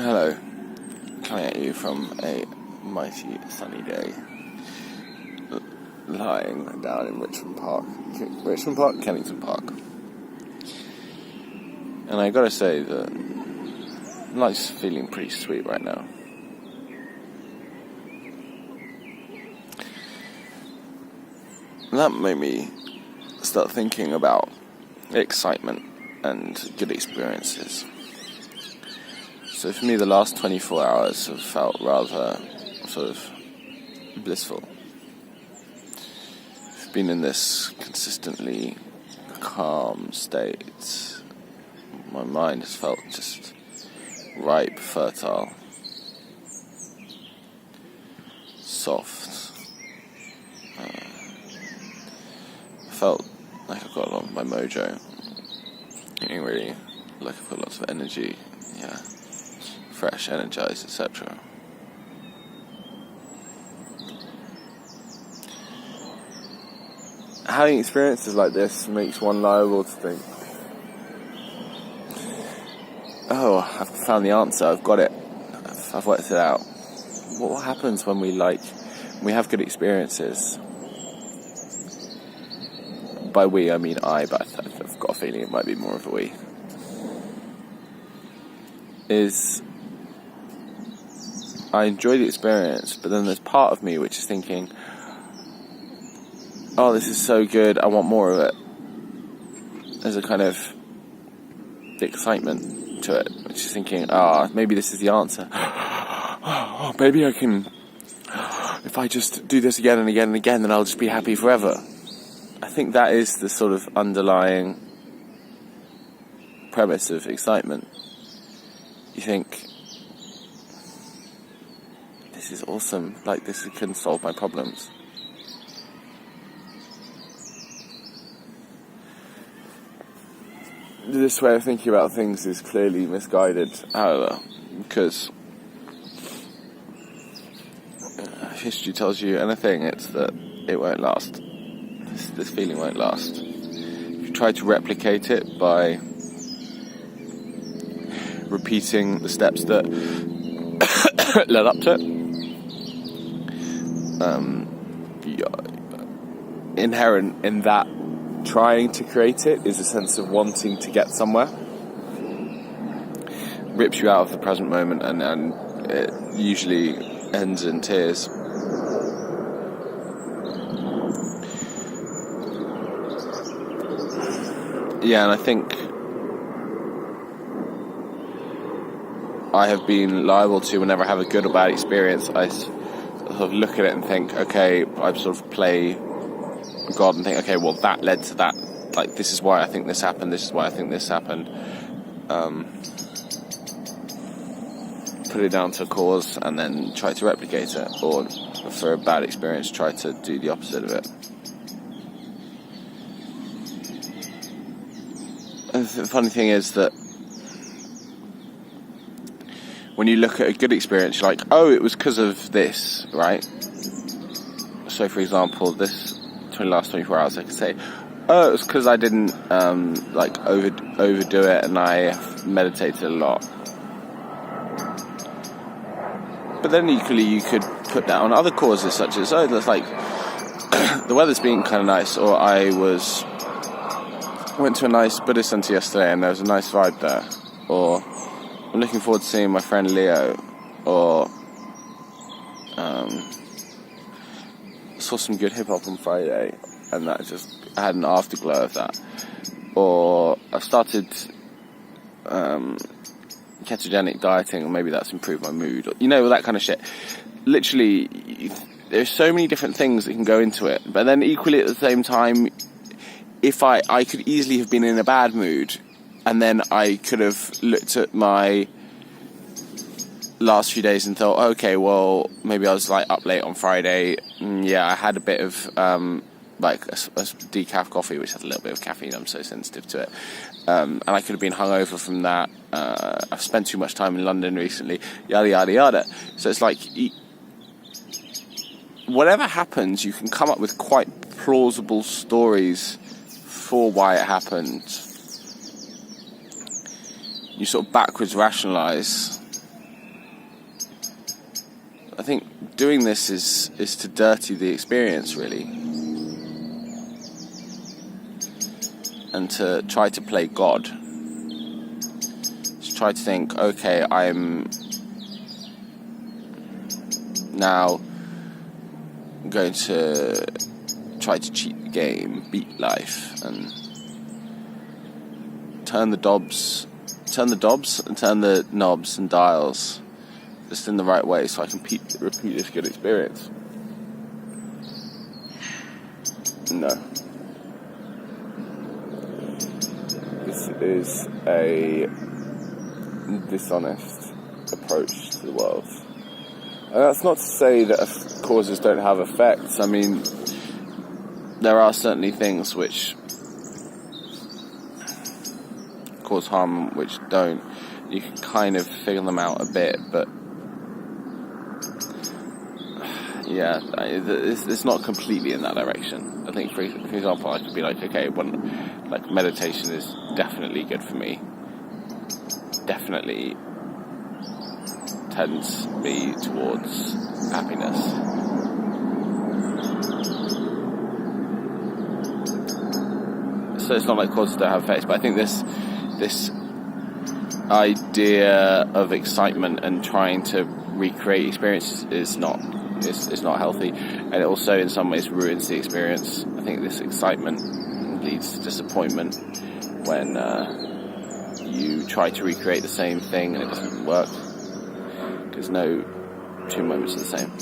Hello, coming at you from a mighty sunny day, lying down in Richmond Park, Kennington Park. And I gotta say that life's feeling pretty sweet right now. And that made me start thinking about excitement and good experiences. So for me, the last 24 hours have felt rather sort of blissful. I've been in this consistently calm state. My mind has felt just ripe, fertile, soft. I felt like I've got a lot of my mojo. Feeling really like I've got lots of energy. Yeah. Fresh, energized, etc. Having experiences like this makes one liable to think, oh, I've found the answer, I've got it, I've worked it out. What happens when we have good experiences? By we, I mean I, but I've got a feeling it might be more of a we. I enjoy the experience, but then there's part of me which is thinking, oh, this is so good, I want more of it. There's a kind of excitement to it, which is thinking, maybe this is the answer. Maybe I can, if I just do this again and again and again, then I'll just be happy forever. I think that is the sort of underlying premise of excitement. You think, this is awesome, like this can solve my problems. This way of thinking about things is clearly misguided, however, because if history tells you anything, it's that it won't last. This feeling won't last. If you try to replicate it by repeating the steps that led up to it, inherent in that trying to create it is a sense of wanting to get somewhere. Rips you out of the present moment, and it usually ends in tears. Yeah, and I think I have been liable to, whenever I have a good or bad experience, I sort of look at it and think, okay, I sort of play God and think, okay, well, that led to that. Like, this is why I think this happened, this is why I think this happened. Put it down to a cause and then try to replicate it. Or, for a bad experience, try to do the opposite of it. And the funny thing is that when you look at a good experience, you're like, oh, it was because of this, right? So, for example, last 24 hours, I could say, oh, it was because I didn't overdo it, and I meditated a lot. But then equally, you could put down other causes, such as, oh, that's like the weather's been kind of nice, or I went to a nice Buddhist center yesterday and there was a nice vibe there, or I'm looking forward to seeing my friend Leo, or saw some good hip-hop on Friday, and I had an afterglow of that. Or I've started ketogenic dieting, or maybe that's improved my mood, or, that kind of shit. Literally, there's so many different things that can go into it, but then equally at the same time, if I could easily have been in a bad mood, and then I could have looked at my last few days and thought, okay, well, maybe I was up late on Friday. I had a bit of a decaf coffee, which has a little bit of caffeine. I'm so sensitive to it, and I could have been hungover from that. I've spent too much time in London recently, yada yada yada. So it's like, whatever happens, you can come up with quite plausible stories for why it happened. You sort of backwards rationalise I think doing this is to dirty the experience, really, and to try to play God. To try to think, okay, I'm now going to try to cheat the game, beat life, and turn the knobs and dials just in the right way, so I can repeat this good experience. No. This is a dishonest approach to the world. And that's not to say that causes don't have effects. I mean, there are certainly things which cause harm which don't. You can kind of figure them out a bit, but yeah, it's not completely in that direction. I think, for example, I could be like, okay, meditation is definitely good for me. Definitely tends me towards happiness. So it's not like causes don't have effects, but I think this idea of excitement and trying to recreate experiences is not healthy, and it also in some ways ruins the experience. I think this excitement leads to disappointment when you try to recreate the same thing and it doesn't work. There's no two moments are the same.